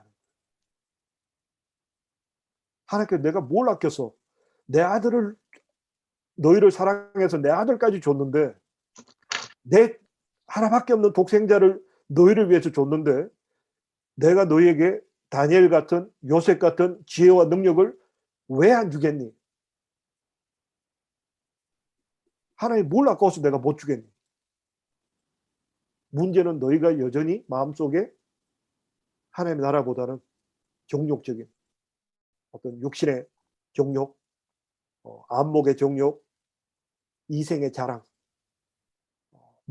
Speaker 1: 하나님께서 내가 뭘 아껴서 내 아들을 너희를 사랑해서 내 아들까지 줬는데 내 하나밖에 없는 독생자를 너희를 위해서 줬는데 내가 너희에게 다니엘 같은 요셉 같은 지혜와 능력을 왜 안 주겠니? 하나님 뭘 아까워서 내가 못 주겠니? 문제는 너희가 여전히 마음속에 하나님의 나라보다는 정욕적인 어떤 육신의 정욕, 안목의 정욕, 이생의 자랑,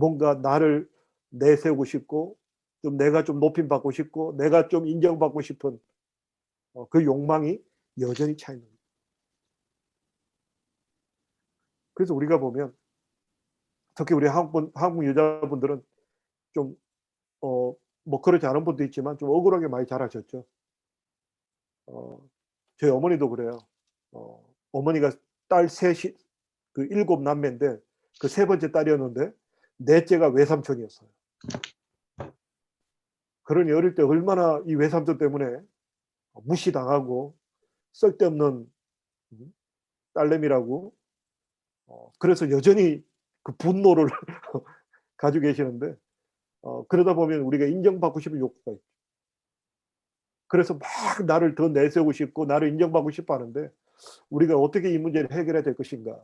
Speaker 1: 뭔가 나를 내세우고 싶고 좀 내가 좀 높임 받고 싶고 내가 좀 인정받고 싶은 그 욕망이 여전히 차 있는 거예요. 그래서 우리가 보면 특히 우리 한국 여자분들은 좀 뭐 그렇지 않은 분도 있지만 좀 억울하게 많이 자라셨죠. 저희 어머니도 그래요. 어머니가 딸 셋이 그 7남매인데 그 세 번째 딸이었는데 넷째가 외삼촌이었어요. 그러니 어릴 때 얼마나 이 외삼촌 때문에 무시당하고 쓸데없는 딸내미라고 그래서 여전히 그 분노를 가지고 계시는데 그러다 보면 우리가 인정받고 싶은 욕구가 있죠. 그래서 막 나를 더 내세우고 싶고 나를 인정받고 싶어 하는데 우리가 어떻게 이 문제를 해결해야 될 것인가.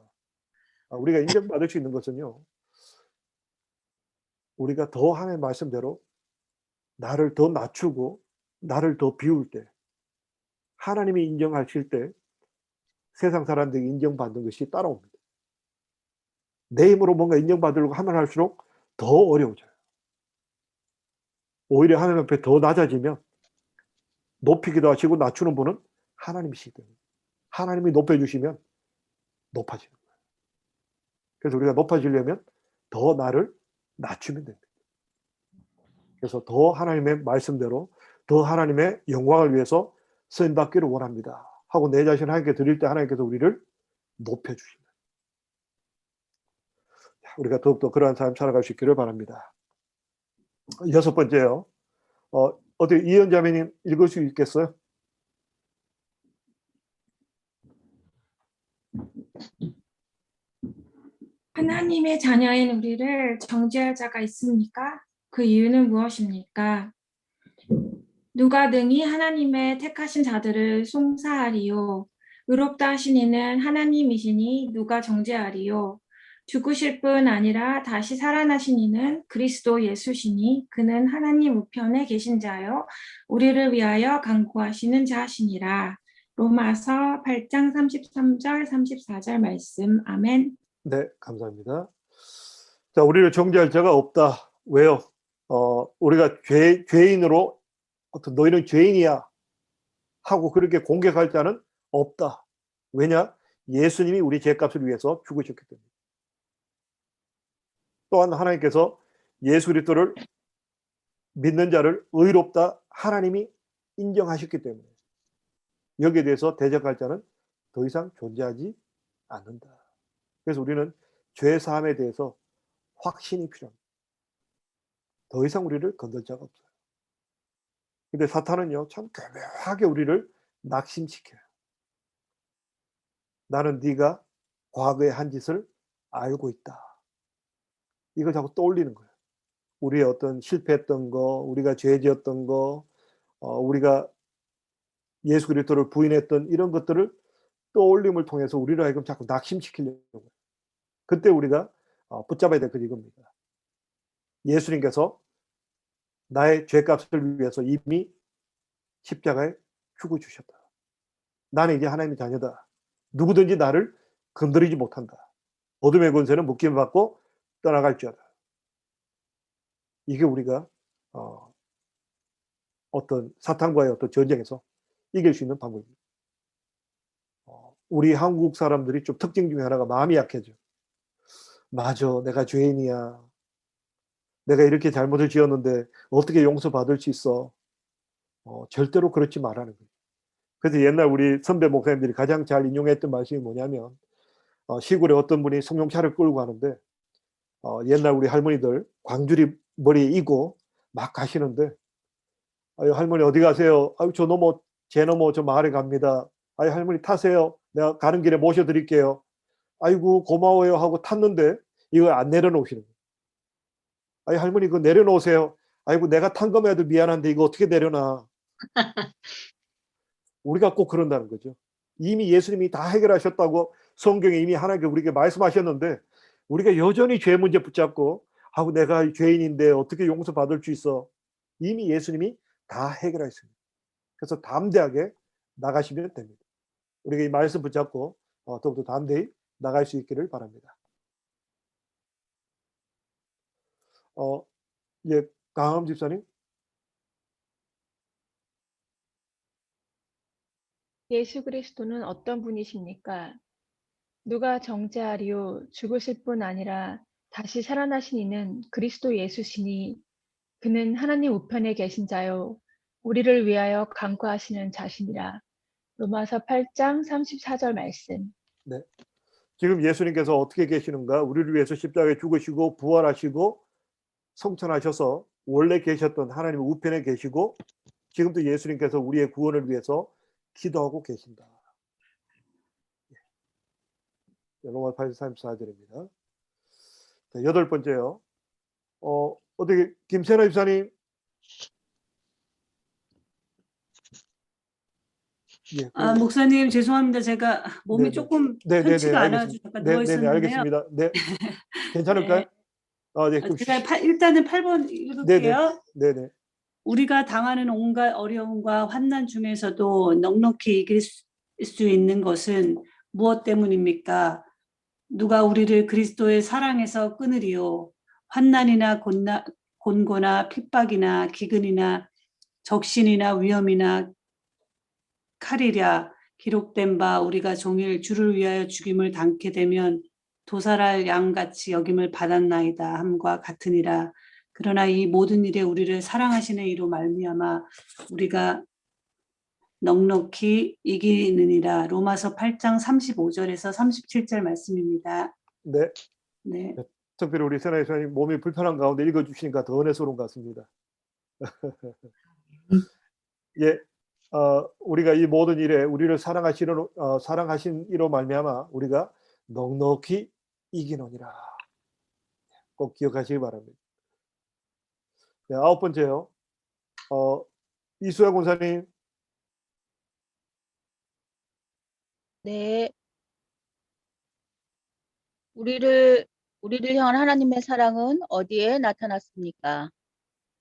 Speaker 1: 우리가 인정받을 수 있는 것은요. 우리가 더 하나님의 말씀대로 나를 더 낮추고 나를 더 비울 때 하나님이 인정하실 때 세상 사람들이 인정받는 것이 따라옵니다. 내 힘으로 뭔가 인정받으려고 하면 할수록 더 어려워져요. 오히려 하나님 앞에 더 낮아지면 높이기도 하시고 낮추는 분은 하나님이시기 때문에 하나님이 높여주시면 높아지는 거예요. 그래서 우리가 높아지려면 더 나를 낮추면 됩니다. 그래서 더 하나님의 말씀대로 더 하나님의 영광을 위해서 쓰임받기를 원합니다 하고 내 자신을 하나님께 드릴 때 하나님께서 우리를 높여주십니다. 우리가 더욱더 그러한 삶 살아갈 수 있기를 바랍니다. 6번째요. 어떻게 이현 자매님 읽을 수 있겠어요?
Speaker 7: 하나님의 자녀인 우리를 정죄할 자가 있습니까? 그 이유는 무엇입니까? 누가 능히 하나님의 택하신 자들을 송사하리요? 의롭다 하신 이는 하나님이시니 누가 정죄하리요? 죽으실 뿐 아니라 다시 살아나신 이는 그리스도 예수시니 그는 하나님 우편에 계신 자요 우리를 위하여 간구하시는 자시니라. 로마서 8장 33절 34절 말씀. 아멘.
Speaker 1: 네, 감사합니다. 자, 우리를 정죄할 자가 없다. 왜요? 우리가 죄인으로 너희는 죄인이야 하고 그렇게 공격할 자는 없다. 왜냐? 예수님이 우리 죄값을 위해서 죽으셨기 때문에. 또한 하나님께서 예수 그리스도를 믿는 자를 의롭다 하나님이 인정하셨기 때문에 여기에 대해서 대적할 자는 더 이상 존재하지 않는다. 그래서 우리는 죄 사함에 대해서 확신이 필요합니다. 더 이상 우리를 건들 자가 없어요. 근데 사탄은요, 참 교묘하게 우리를 낙심시켜요. 나는 네가 과거에 한 짓을 알고 있다. 이걸 자꾸 떠올리는 거예요. 우리의 어떤 실패했던 거, 우리가 죄 지었던 거, 우리가 예수 그리스도를 부인했던 이런 것들을 떠올림을 통해서 우리를 하여금 자꾸 낙심시키려고 해요. 그때 우리가 붙잡아야 될 건 이겁니다. 예수님께서 나의 죄값을 위해서 이미 십자가에 죽어주셨다. 나는 이제 하나님의 자녀다. 누구든지 나를 건드리지 못한다. 어둠의 권세는 묶임을 받고 떠나갈지어다. 이게 우리가 어떤 사탄과의 어떤 전쟁에서 이길 수 있는 방법입니다. 우리 한국 사람들이 좀 특징 중에 하나가 마음이 약해져. 맞아, 내가 죄인이야. 내가 이렇게 잘못을 지었는데 어떻게 용서받을 수 있어? 절대로 그렇지 말라는 거예요. 그래서 옛날 우리 선배 목사님들이 가장 잘 인용했던 말씀이 뭐냐면 시골에 어떤 분이 승용차를 끌고 가는데 옛날 우리 할머니들 광주리 머리에 이고 막 가시는데 아유 할머니 어디 가세요? 아유 저 넘어 제 넘어 저 마을에 갑니다. 아유 할머니 타세요. 내가 가는 길에 모셔드릴게요. 아이고 고마워요 하고 탔는데 이걸 안 내려놓으시는 거예요. 아유 할머니 그거 내려놓으세요. 아이고 내가 탄 거면 해도 미안한데 이거 어떻게 내려놔. 우리가 꼭 그런다는 거죠. 이미 예수님이 다 해결하셨다고 성경에 이미 하나님께 우리에게 말씀하셨는데 우리가 여전히 죄 문제 붙잡고 아우 내가 죄인인데 어떻게 용서받을 수 있어. 이미 예수님이 다 해결하셨습니다. 그래서 담대하게 나가시면 됩니다. 우리가 이 말씀 붙잡고 더욱더 담대히 나갈 수 있기를 바랍니다. 예, 강함 집사님.
Speaker 8: 예수 그리스도는 어떤 분이십니까? 누가 정죄하리요? 죽으실 뿐 아니라 다시 살아나신 이는 그리스도 예수시니 그는 하나님 우편에 계신 자요 우리를 위하여 간구하시는 자신이라. 로마서 8장 34절 말씀.
Speaker 1: 네. 지금 예수님께서 어떻게 계시는가? 우리를 위해서 십자가에 죽으시고 부활하시고 성천하셔서 원래 계셨던 하나님 우편에 계시고 지금도 예수님께서 우리의 구원을 위해서 기도하고 계신다. 로마 8장 34절입니다. 여덟 번째요. 어떻게 김세나 집사님? 예,
Speaker 9: 목사님 죄송합니다. 제가 몸이
Speaker 1: 네네.
Speaker 9: 조금
Speaker 1: 네네네,
Speaker 9: 편치가 않아가지고
Speaker 1: 알겠습니다.
Speaker 9: 잠깐 누워
Speaker 1: 네네,
Speaker 9: 있었는데요.
Speaker 1: 알겠습니다. 네, 괜찮을까요? 네, 그럼
Speaker 9: 제가 일단은 8번 읽을게요.
Speaker 1: 네네.
Speaker 9: 우리가 당하는 온갖 어려움과 환난 중에서도 넉넉히 이길 수 있는 것은 무엇 때문입니까? 누가 우리를 그리스도의 사랑에서 끊으리요? 환난이나 곤고나 핍박이나 기근이나 적신이나 위험이나 칼이랴. 기록된 바 우리가 종일 주를 위하여 죽임을 당케 되면 도살할 양같이 여김을 받았나이다 함과 같으니라. 그러나 이 모든 일에 우리를 사랑하시는 이로 말미암아 우리가 넉넉히 이기느니라. 로마서 8장 35절에서 37절 말씀입니다.
Speaker 1: 네.
Speaker 9: 네.
Speaker 1: 특별히 우리 세나 집사님 몸이 불편한 가운데 읽어주시니까 더 은혜스러운 것 같습니다. 예, 우리가 이 모든 일에 우리를 사랑하신 이로 말미암아 우리가 넉넉히 이기노니라. 꼭 기억하시기 바랍니다. 네, 아홉 번째요. 이수야 권사님.
Speaker 10: 네. 우리를 향한 하나님의 사랑은 어디에 나타났습니까?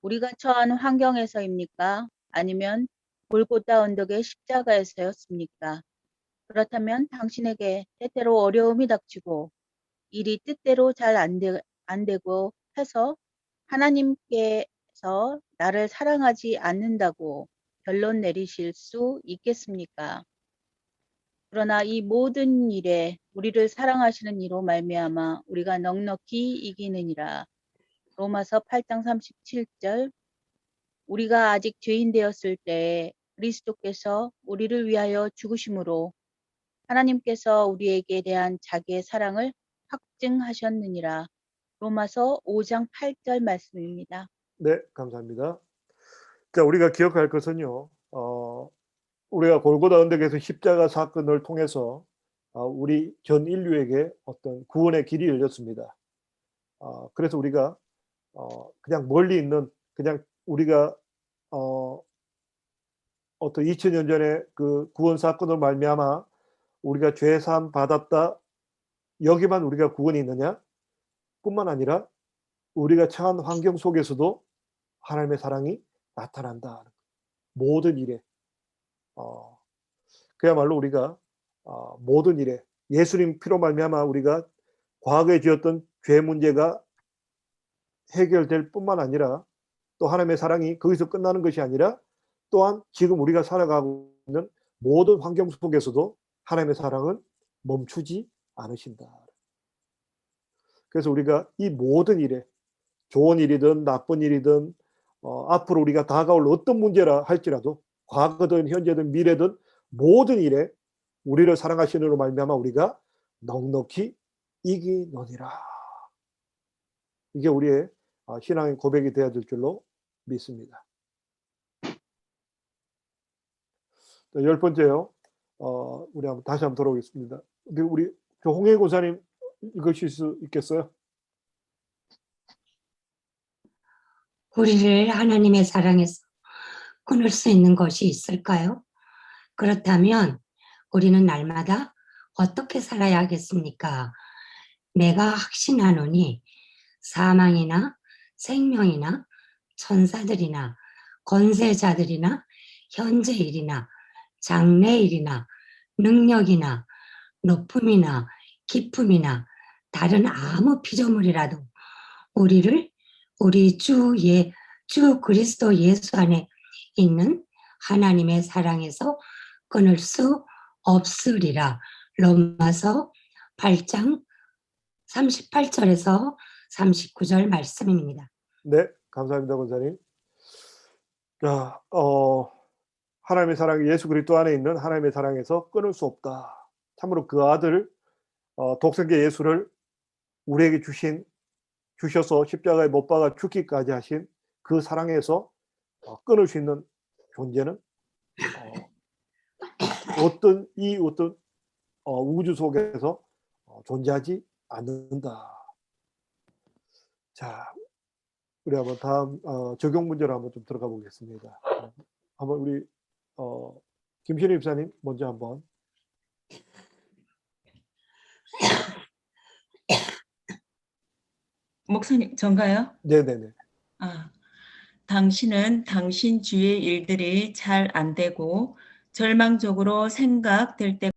Speaker 10: 우리가 처한 환경에서입니까? 아니면 골고다 언덕의 십자가에서였습니까? 그렇다면 당신에게 때때로 어려움이 닥치고 일이 뜻대로 잘 안 되고 해서 하나님께서 나를 사랑하지 않는다고 결론 내리실 수 있겠습니까? 그러나 이 모든 일에 우리를 사랑하시는 이로 말미암아 우리가 넉넉히 이기느니라. 로마서 8장 37절. 우리가 아직 죄인 되었을 때에 그리스도께서 우리를 위하여 죽으심으로 하나님께서 우리에게 대한 자기의 사랑을 확증하셨느니라. 로마서 5장 8절 말씀입니다.
Speaker 1: 네, 감사합니다. 자, 우리가 기억할 것은요. 우리가 골고다 언덕에서 십자가 사건을 통해서 우리 전 인류에게 어떤 구원의 길이 열렸습니다. 그래서 우리가 그냥 멀리 있는 그냥 우리가 어떤 2000년 전에 그 구원 사건을 말미암아 우리가 죄 사함 받았다 여기만 우리가 구원이 있느냐? 뿐만 아니라 우리가 처한 환경 속에서도 하나님의 사랑이 나타난다. 모든 일에 그야말로 우리가 모든 일에 예수님 피로 말미암아 우리가 과거에 지었던 죄 문제가 해결될 뿐만 아니라 또 하나님의 사랑이 거기서 끝나는 것이 아니라 또한 지금 우리가 살아가고 있는 모든 환경 속에서도 하나님의 사랑은 멈추지 않으신다. 그래서 우리가 이 모든 일에 좋은 일이든 나쁜 일이든 앞으로 우리가 다가올 어떤 문제라 할지라도 과거든 현재든 미래든 모든 일에 우리를 사랑하시는 이로 말미암아 우리가 넉넉히 이기노니라. 이게 우리의 신앙의 고백이 되어야 될 줄로 믿습니다. 열 번째요. 우리 다시 한번 돌아오겠습니다. 우리 홍혜 고사님 읽으실 수 있겠어요?
Speaker 11: 우리를 하나님의 사랑에서 끊을 수 있는 것이 있을까요? 그렇다면 우리는 날마다 어떻게 살아야 하겠습니까? 내가 확신하노니 사망이나 생명이나 천사들이나 권세자들이나 현재일이나 장래일이나 능력이나 높음이나 깊음이나 다른 아무 피조물이라도 우리를 우리 주 그리스도 예수 안에 있는 하나님의 사랑에서 끊을 수 없으리라. 로마서 8장 38절에서 39절 말씀입니다.
Speaker 1: 네, 감사합니다, 권사님. 자, 하나님의 사랑, 예수 그리스도 안에 있는 하나님의 사랑에서 끊을 수 없다. 참으로 그 아들 독생자 예수를 우리에게 주셔서 십자가에 못 박아 죽기까지 하신 그 사랑에서 끊을 수 있는 존재는 어떤 우주 속에서 존재하지 않는다. 자, 우리 한번 다음 적용 문제로 한번 좀 들어가 보겠습니다. 한번 우리 김신희 입사님 먼저 한번.
Speaker 2: 목사님, 전가요?
Speaker 1: 네네네.
Speaker 2: 당신은 당신 주위의 일들이 잘 안 되고 절망적으로 생각될 때